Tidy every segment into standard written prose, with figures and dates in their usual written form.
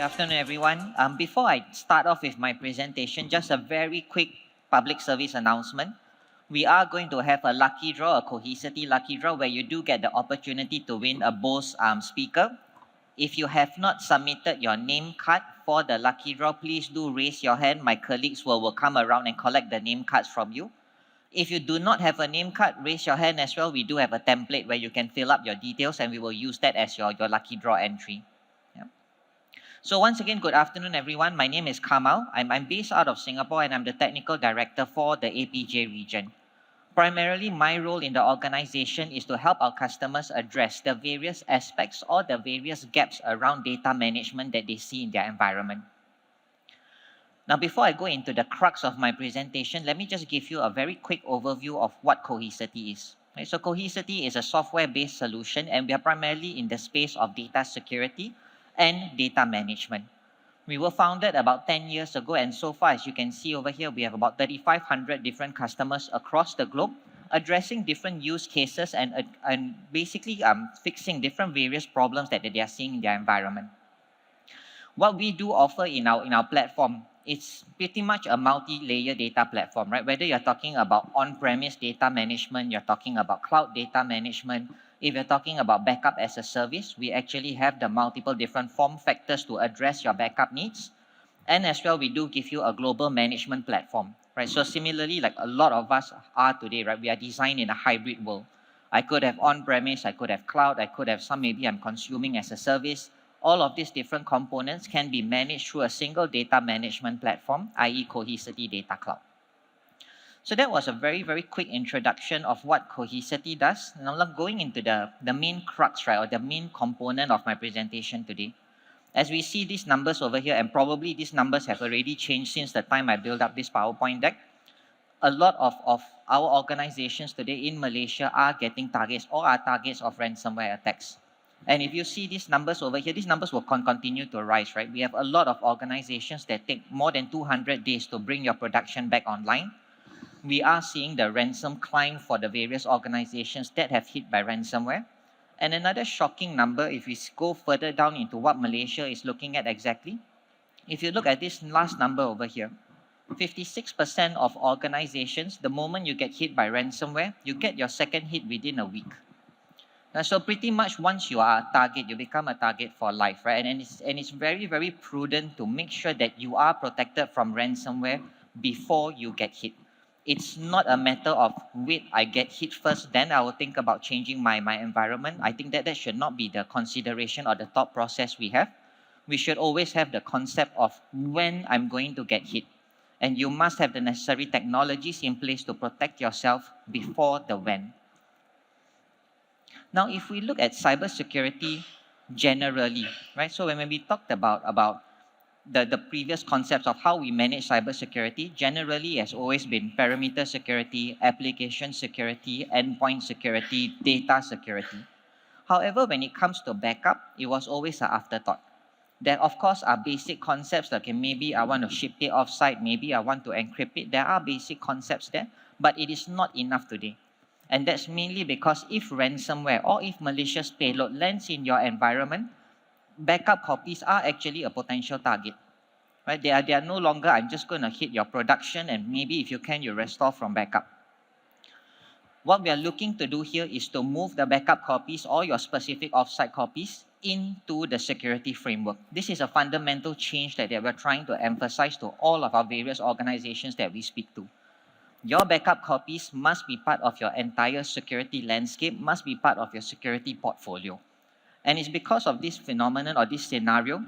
Afternoon, everyone. Before I start off with my presentation, just a very quick public service announcement. We are going to have a lucky draw, a Cohesity lucky draw, where you do get the opportunity to win a Bose speaker. If you have not submitted your name card for the lucky draw, please do raise your hand. My colleagues will come around and collect the name cards from you. If you do not have a name card, raise your hand as well. We do have a template where you can fill up your details and we will use that as your lucky draw entry. So once again, good afternoon, everyone. My name is Kamal. I'm based out of Singapore and I'm the technical director for the APJ region. Primarily, my role in the organization is to help our customers address the various aspects or the various gaps around data management that they see in their environment. Now, before I go into the crux of my presentation, let me just give you a very quick overview of what Cohesity is. Right, so Cohesity is a software-based solution and we are primarily in the space of data security and data management. We were founded about 10 years ago, and so far, as you can see over here, we have about 3,500 different customers across the globe, addressing different use cases and basically fixing different various problems that they are seeing in their environment. What we do offer in our platform, it's pretty much a multi-layer data platform, right? Whether you're talking about on-premise data management, you're talking about cloud data management, if you're talking about backup as a service, we actually have the multiple different form factors to address your backup needs. And as well, we do give you a global management platform, right? So similarly, like a lot of us are today, right? We are designed in a hybrid world. I could have on-premise, I could have cloud, I could have some maybe I'm consuming as a service. All of these different components can be managed through a single data management platform, i.e. Cohesity Data Cloud. So that was a very, very quick introduction of what Cohesity does. Now I'm going into the main crux, right, or the main component of my presentation today. As we see these numbers over here, and probably these numbers have already changed since the time I built up this PowerPoint deck, a lot of our organizations today in Malaysia are getting targets or are targets of ransomware attacks. And if you see these numbers over here, these numbers will continue to rise, right? We have a lot of organizations that take more than 200 days to bring your production back online. We are seeing the ransom climb for the various organizations that have hit by ransomware. And another shocking number, if we go further down into what Malaysia is looking at exactly, if you look at this last number over here, 56% of organizations, the moment you get hit by ransomware, you get your second hit within a week. So pretty much once you are a target, you become a target for life, right? And it's very, very prudent to make sure that you are protected from ransomware before you get hit. It's not a matter of, wait, I get hit first, then I will think about changing my environment. I think that should not be the consideration or the thought process we have. We should always have the concept of when I'm going to get hit. And you must have the necessary technologies in place to protect yourself before the when. Now, if we look at cybersecurity generally, right? So when we talked about the previous concepts of how we manage cybersecurity, generally has always been perimeter security, application security, endpoint security, data security. However, when it comes to backup, it was always an afterthought. There, of course, are basic concepts like maybe I want to ship it offsite, maybe I want to encrypt it. There are basic concepts there, but it is not enough today. And that's mainly because if ransomware or if malicious payload lands in your environment, backup copies are actually a potential target, right? They are no longer, I'm just going to hit your production and maybe if you can, you restore from backup. What we are looking to do here is to move the backup copies or your specific offsite copies into the security framework. This is a fundamental change that we're trying to emphasize to all of our various organizations that we speak to. Your backup copies must be part of your entire security landscape, must be part of your security portfolio. And it's because of this phenomenon or this scenario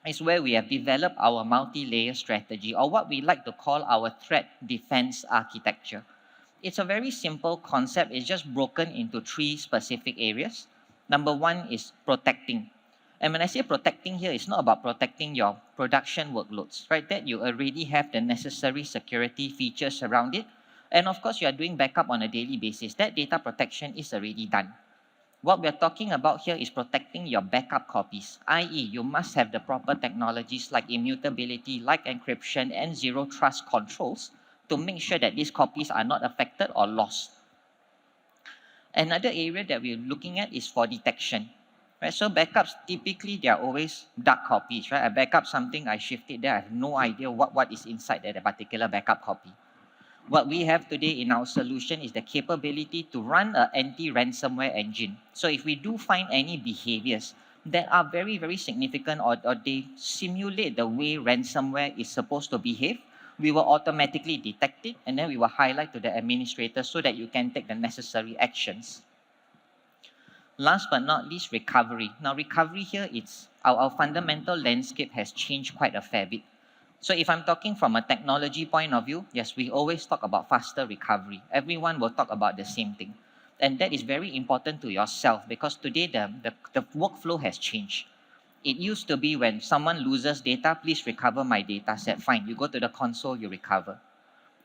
is where we have developed our multi-layer strategy, or what we like to call our threat defense architecture. It's a very simple concept. It's just broken into 3 specific areas. Number 1 is protecting. And when I say protecting here, it's not about protecting your production workloads, right? That you already have the necessary security features around it. And of course, you are doing backup on a daily basis. That data protection is already done. What we're talking about here is protecting your backup copies, i.e. you must have the proper technologies like immutability, like encryption, and zero trust controls to make sure that these copies are not affected or lost. Another area that we're looking at is for detection. right? So backups, typically, they are always dark copies, right? I backup something, I shift it there, I have no idea what is inside that particular backup copy. What we have today in our solution is the capability to run an anti-ransomware engine. So if we do find any behaviors that are very, very significant, or they simulate the way ransomware is supposed to behave, we will automatically detect it, and then we will highlight to the administrator so that you can take the necessary actions. Last but not least, recovery. Now, recovery here, it's our fundamental landscape has changed quite a fair bit. So if I'm talking from a technology point of view, yes, we always talk about faster recovery. Everyone will talk about the same thing. And that is very important to yourself, because today the workflow has changed. It used to be when someone loses data, please recover my data set. Fine, you go to the console, you recover.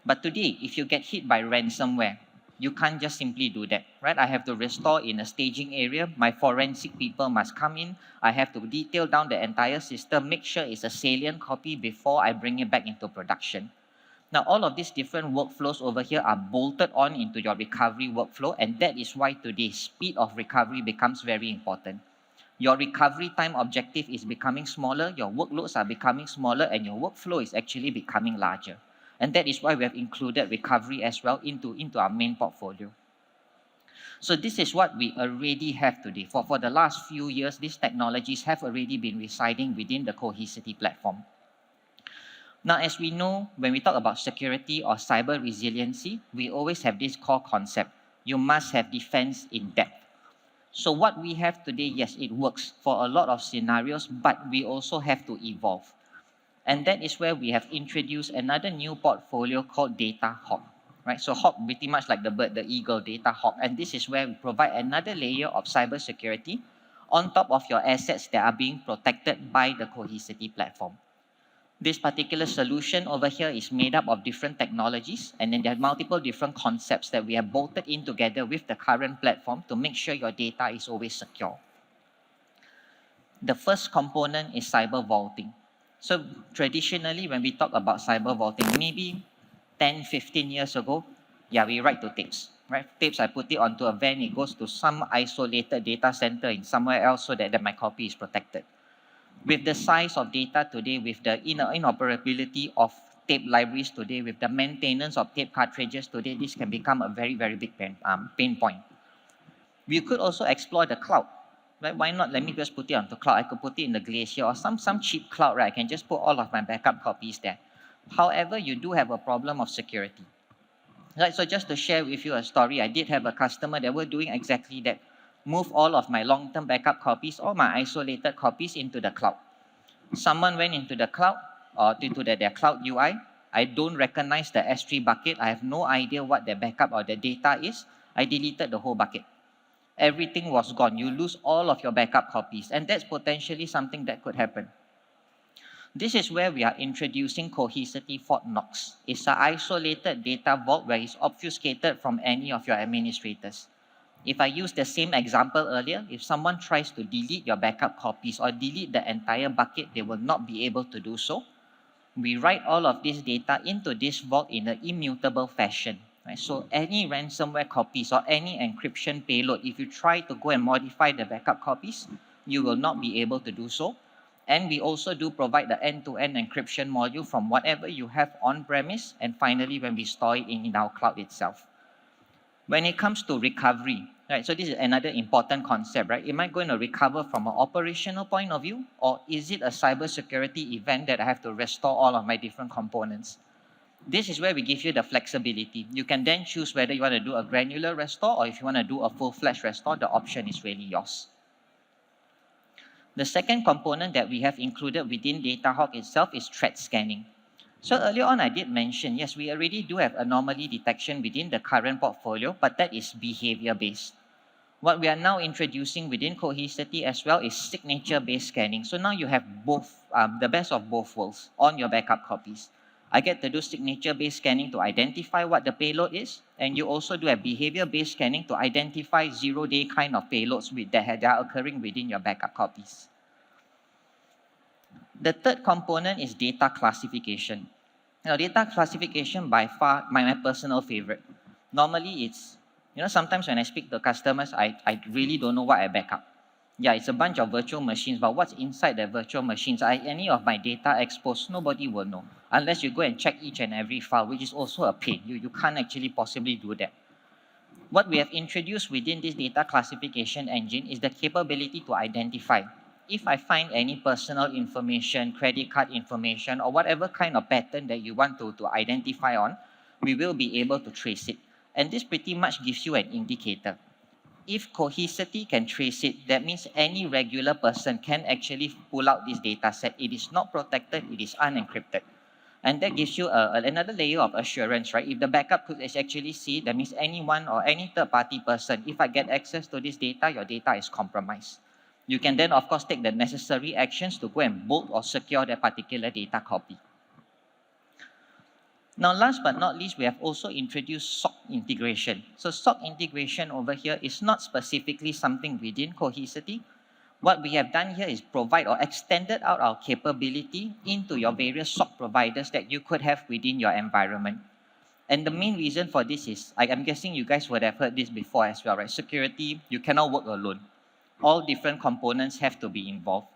But today, if you get hit by ransomware, you can't just simply do that, right? I have to restore in a staging area. My forensic people must come in. I have to detail down the entire system, make sure it's a salient copy before I bring it back into production. Now, all of these different workflows over here are bolted on into your recovery workflow, and that is why today speed of recovery becomes very important. Your recovery time objective is becoming smaller, your workloads are becoming smaller, and your workflow is actually becoming larger. And that is why we have included recovery as well into our main portfolio. So this is what we already have today. For the last few years, these technologies have already been residing within the Cohesity platform. Now, as we know, when we talk about security or cyber resiliency, we always have this core concept. You must have defense in depth. So what we have today, yes, it works for a lot of scenarios, but we also have to evolve. And that is where we have introduced another new portfolio called Data Hawk, right? So Hawk, pretty much like the bird, the eagle, Data Hawk. And this is where we provide another layer of cybersecurity on top of your assets that are being protected by the Cohesity platform. This particular solution over here is made up of different technologies, and then there are multiple different concepts that we have bolted in together with the current platform to make sure your data is always secure. The first component is cyber vaulting. So traditionally, when we talk about cyber vaulting, maybe 10, 15 years ago, yeah, we write to tapes, right? Tapes, I put it onto a van, it goes to some isolated data center in somewhere else so that my copy is protected. With the size of data today, with the inoperability of tape libraries today, with the maintenance of tape cartridges today, this can become a very, very big pain point. We could also explore the cloud. Right? Why not? Let me just put it onto cloud. I could put it in the Glacier or some cheap cloud, right? I can just put all of my backup copies there. However, you do have a problem of security. Right? So just to share with you a story, I did have a customer that were doing exactly that. Move all of my long-term backup copies, all my isolated copies into the cloud. Someone went into the cloud or into their cloud UI. I don't recognize the S3 bucket. I have no idea what their backup or the data is. I deleted the whole bucket. Everything was gone. You lose all of your backup copies, and that's potentially something that could happen. This is where we are introducing Cohesity Fort Knox. It's an isolated data vault where it's obfuscated from any of your administrators. If I use the same example earlier, if someone tries to delete your backup copies or delete the entire bucket, they will not be able to do so. We write all of this data into this vault in an immutable fashion. Right? So any ransomware copies or any encryption payload, if you try to go and modify the backup copies, you will not be able to do so. And we also do provide the end-to-end encryption module from whatever you have on-premise, and finally when we store it in our cloud itself. When it comes to recovery, right, so this is another important concept, right? Am I going to recover from an operational point of view, or is it a cybersecurity event that I have to restore all of my different components? This is where we give you the flexibility. You can then choose whether you want to do a granular restore or if you want to do a full-fledged restore. The option is really yours. The second component that we have included within DataHawk itself is threat scanning. So earlier on, I did mention, yes, we already do have anomaly detection within the current portfolio, but that is behavior-based. What we are now introducing within Cohesity as well is signature-based scanning. So now you have both, the best of both worlds on your backup copies. I get to do signature-based scanning to identify what the payload is, and you also do a behavior-based scanning to identify zero-day kind of payloads that are occurring within your backup copies. The third component is data classification. Now, data classification by far my personal favorite. Normally, it's, sometimes when I speak to customers, I really don't know what I back up. Yeah, it's a bunch of virtual machines, but what's inside the virtual machines? Any of my data exposed, nobody will know. Unless you go and check each and every file, which is also a pain. You can't actually possibly do that. What we have introduced within this data classification engine is the capability to identify. If I find any personal information, credit card information, or whatever kind of pattern that you want to identify on, we will be able to trace it. And this pretty much gives you an indicator. If Cohesity can trace it, that means any regular person can actually pull out this data set. It is not protected, it is unencrypted. And that gives you another layer of assurance, right? If the backup could actually see, that means anyone or any third-party person, if I get access to this data, your data is compromised. You can then, of course, take the necessary actions to go and bolt or secure that particular data copy. Now, last but not least, we have also introduced SOC integration. So SOC integration over here is not specifically something within Cohesity. What we have done here is provide or extended out our capability into your various SOC providers that you could have within your environment. And the main reason for this is, I'm guessing you guys would have heard this before as well, right? Security, you cannot work alone. All different components have to be involved.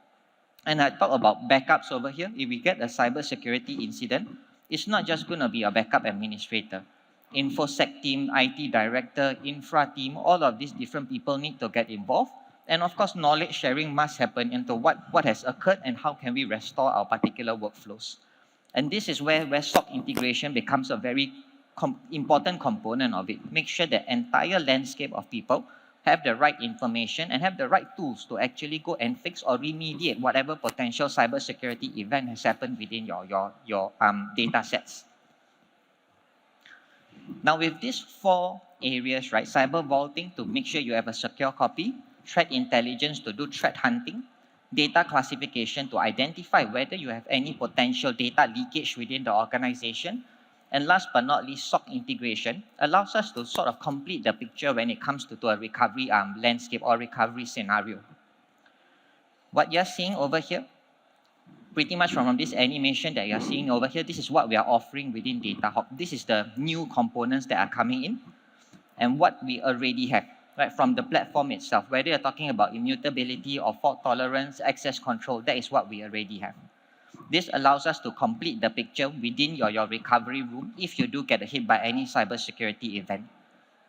And I talk about backups over here. If we get a cybersecurity incident, it's not just going to be a backup administrator. InfoSec team, IT director, infra team, all of these different people need to get involved. And of course, knowledge sharing must happen into what has occurred and how can we restore our particular workflows. And this is where SOC integration becomes a very important component of it. Make sure the entire landscape of people have the right information and have the right tools to actually go and fix or remediate whatever potential cybersecurity event has happened within your data sets. Now, with these 4 areas, right, cyber vaulting to make sure you have a secure copy, threat intelligence to do threat hunting, data classification to identify whether you have any potential data leakage within the organization, and last but not least, SOC integration allows us to sort of complete the picture when it comes to a recovery landscape or recovery scenario. What you're seeing over here, pretty much from this animation that you're seeing over here, this is what we are offering within DataHawk. This is the new components that are coming in and what we already have, right, from the platform itself. Whether you're talking about immutability or fault tolerance, access control, that is what we already have. This allows us to complete the picture within your recovery room if you do get hit by any cybersecurity event.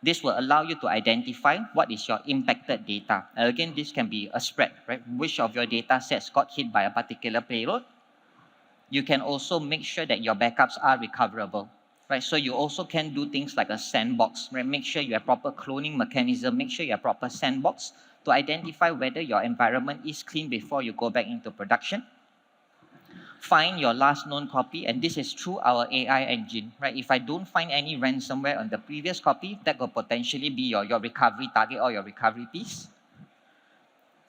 This will allow you to identify what is your impacted data. Again, this can be a spread, right? Which of your data sets got hit by a particular payload. You can also make sure that your backups are recoverable, right? So you also can do things like a sandbox, right? Make sure you have proper cloning mechanism, make sure you have proper sandbox to identify whether your environment is clean before you go back into production. Find your last known copy, and this is through our AI engine, right? If I don't find any ransomware on the previous copy, that could potentially be your recovery target or your recovery piece.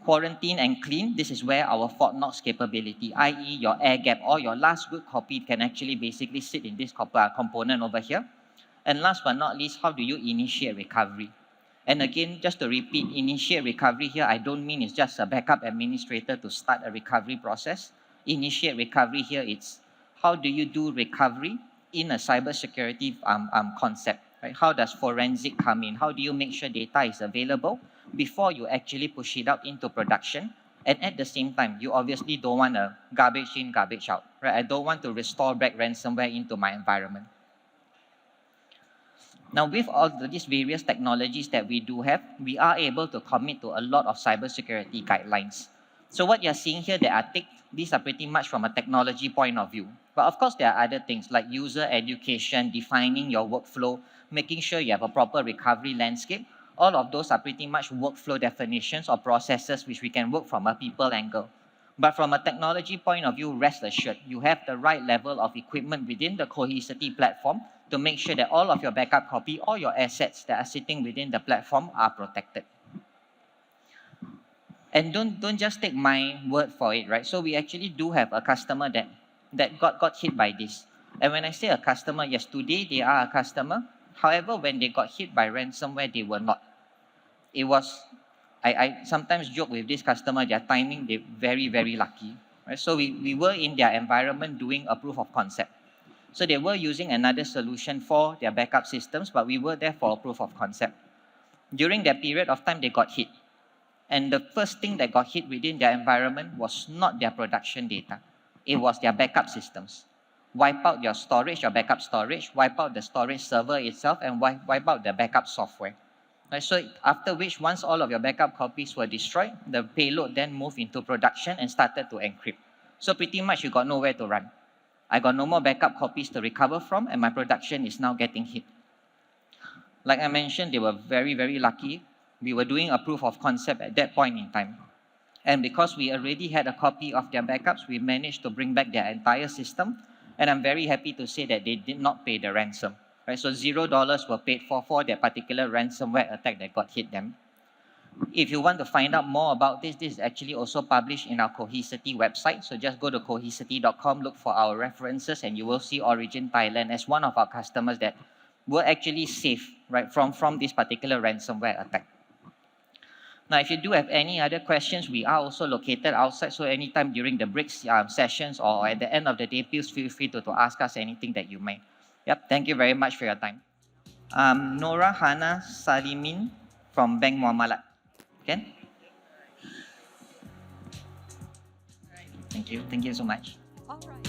Quarantine and clean, this is where our Fort Knox capability, i.e. your air gap or your last good copy can actually basically sit in this component over here. And last but not least, how do you initiate recovery? And again, just to repeat, initiate recovery here, I don't mean it's just a backup administrator to start a recovery process. Initiate recovery here, it's how do you do recovery in a cybersecurity concept, right? How does forensic come in? How do you make sure data is available before you actually push it out into production? And at the same time, you obviously don't want a garbage in, garbage out, right? I don't want to restore back ransomware into my environment. Now, with all these various technologies that we do have, we are able to commit to a lot of cybersecurity guidelines. So what you're seeing here that are ticked, these are pretty much from a technology point of view. But of course, there are other things like user education, defining your workflow, making sure you have a proper recovery landscape. All of those are pretty much workflow definitions or processes which we can work from a people angle. But from a technology point of view, rest assured, you have the right level of equipment within the Cohesity platform to make sure that all of your backup copy, all your assets that are sitting within the platform are protected. And don't just take my word for it, right? So we actually do have a customer that got hit by this. And when I say a customer, yes, today they are a customer. However, when they got hit by ransomware, they were not. It was, I sometimes joke with this customer, their timing, they're very, very lucky. Right? So we were in their environment doing a proof of concept. So they were using another solution for their backup systems, but we were there for a proof of concept. During that period of time, they got hit. And the first thing that got hit within their environment was not their production data. It was their backup systems. Wipe out your storage, your backup storage, wipe out the storage server itself, and wipe out the backup software. Right, so after which, once all of your backup copies were destroyed, the payload then moved into production and started to encrypt. So pretty much you got nowhere to run. I got no more backup copies to recover from, and my production is now getting hit. Like I mentioned, they were very, very lucky. We were doing a proof of concept at that point in time. And because we already had a copy of their backups, we managed to bring back their entire system. And I'm very happy to say that they did not pay the ransom. Right? So $0 were paid for that particular ransomware attack that got hit them. If you want to find out more about this, this is actually also published in our Cohesity website. So just go to cohesity.com, look for our references, and you will see Origin Thailand as one of our customers that were actually safe, right, from this particular ransomware attack. Now, if you do have any other questions, we are also located outside. So anytime during the breaks sessions or at the end of the day, please feel free to ask us anything that you might. Yep, thank you very much for your time. Nora Hana Salimin from Bank Muamalat. Ken? Thank you so much. All right.